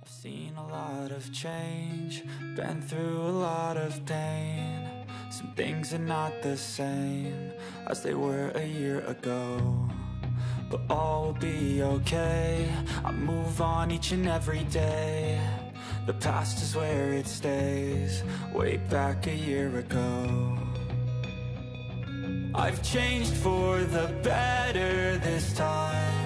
I've seen a lot of change, been through a lot of pain. Some things are not the same as they were a year ago, but all will be okay. I move on each and every day. The past is where it stays, way back a year ago. I've changed for the better this time.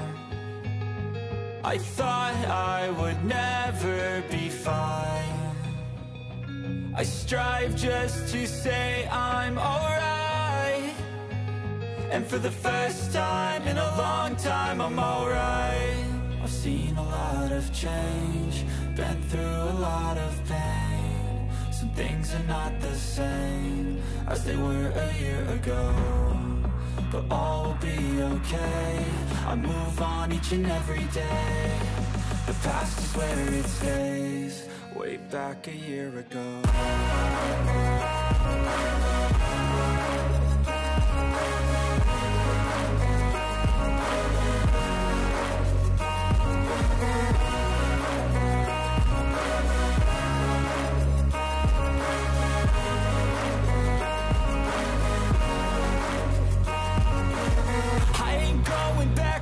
I thought I would never be fine. I strive just to say I'm alright, and for the first time in a long time I'm alright. I've seen a lot of change, been through a lot of pain. Some things are not the same as they were a year ago, but all will be okay. I move on each and every day. The past is where it stays, way back a year ago.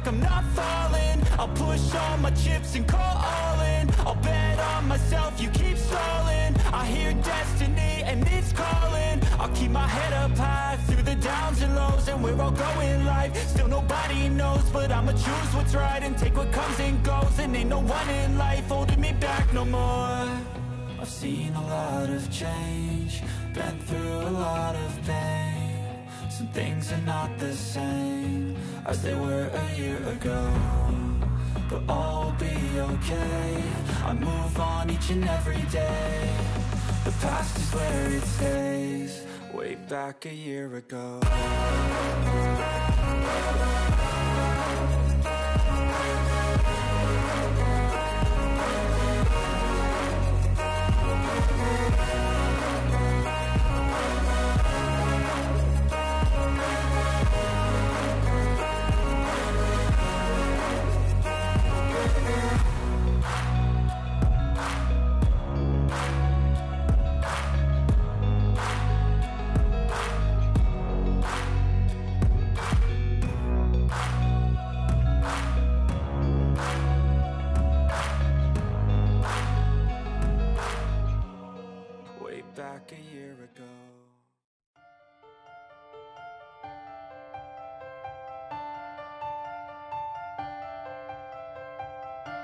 I'm not falling, I'll push all my chips and call all in. I'll bet on myself, you keep stalling. I hear destiny and it's calling. I'll keep my head up high through the downs and lows, and we're all going life. Still nobody knows, but I'ma choose what's right and take what comes and goes. And ain't no one in life holding me back no more. I've seen a lot of change, been through a lot of pain. Some things are not the same as they were a year ago, but all will be okay. I move on each and every day. The past is where it stays, way back a year ago. Back a year ago.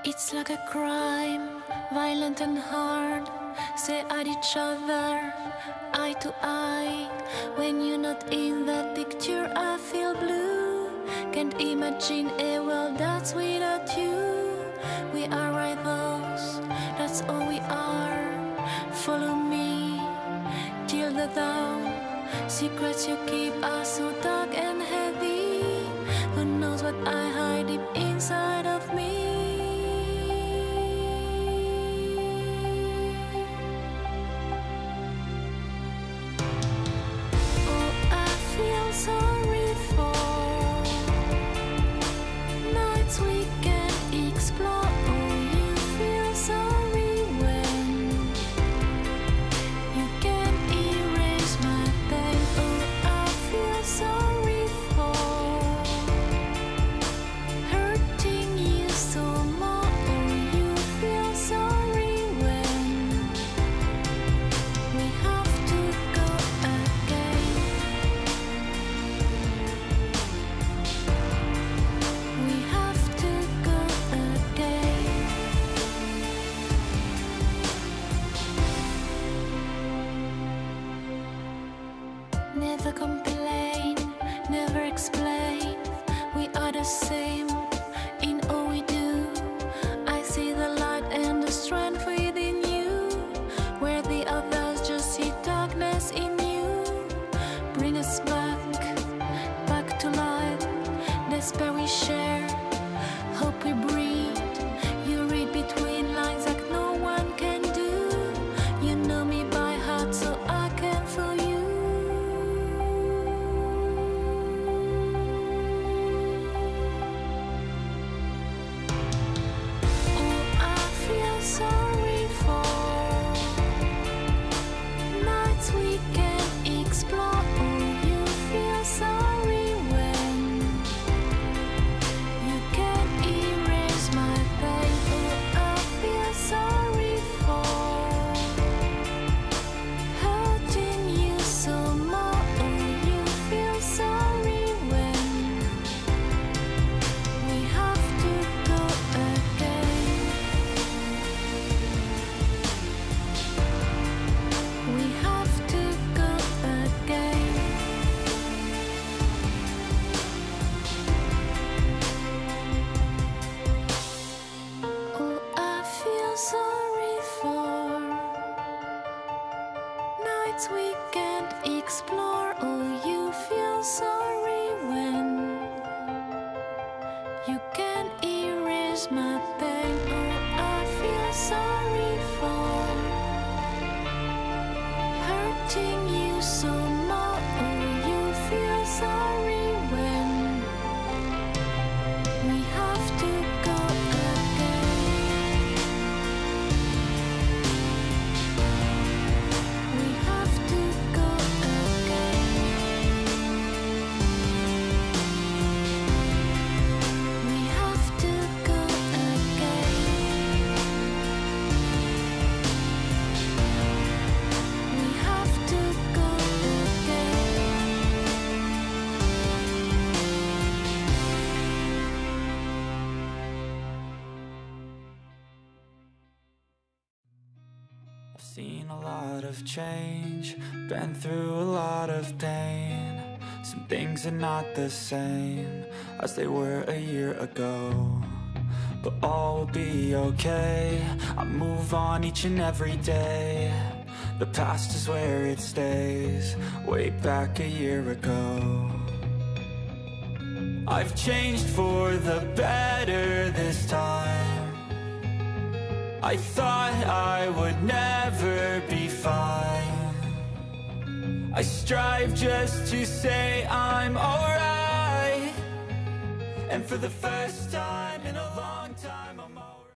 It's like a crime, violent and hard. Stare at each other, eye to eye. When you're not in that picture, I feel blue. Can't imagine a world that's without you. We are rivals, that's all we are. Follow me till the dawn. Secrets you keep are so dark and heavy. Who knows what I hide deep inside of me? Oh, I feel sorry for nights we can't explore. Oh, you feel sorry when you can't erase my pain. Oh, I feel sorry for sorry for nights we can't explore. Oh, you feel sorry when you can't erase my pain. Oh, I feel sorry for hurting you so much. Oh, you feel sorry when we have to go again. We have to go again. We have to go again. We have to go again. I've seen a lot of change, been through a lot of pain. Some things are not the same as they were a year ago, but all will be okay. I move on each and every day. The past is where it stays, way back a year ago. I've changed for the better this time. I thought I would never be fine. I strive just to say I'm alright, and for the first time in a long time I'm alright.